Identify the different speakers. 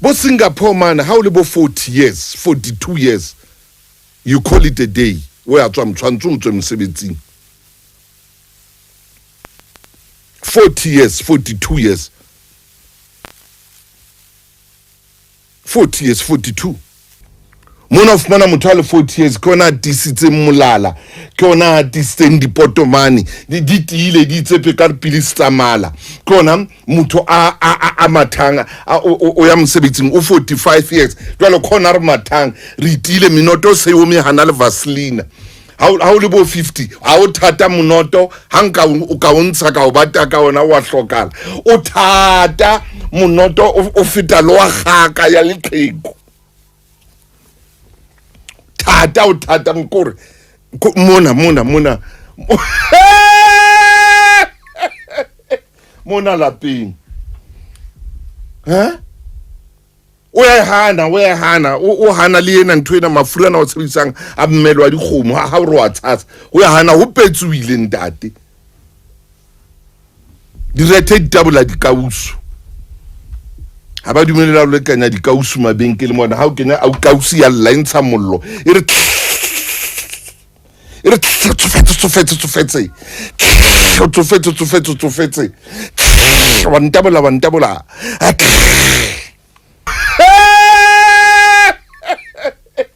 Speaker 1: Bo Singapore man, how libo 40 years, 42 years. You call it a day. Where I'm trying to 17. 40 years, 42 years. 40 years, 42. Mona of mana mutale 40 years, kona disitse mulala, kona distendi potomani, di ditile di tsepe karpili stamala, kona muto a matanga, o ya msebiting, o 45 years, twalo kona matang, ritile minoto se umi hanale Vaseline. How libo 50, how thata Monoto, hanka ukaunsa ka obata ka ona wa hlokala. O thata Monoto o feta lo gaka ya leqheko. Thata nkore. Mona. Mona lapeng. Huh? Where hana o hana le ena ntwe na mafura na o tsebisang a mmelo wa dikgomo ha o re wa tsatsa o ya hana ho petsuile ntate direte ditable di kausu ha ba dumelela le kanya di kausu mabenkele mona ha o kenya au kausu ya line tsa mollo e re tsofetse wa ntabola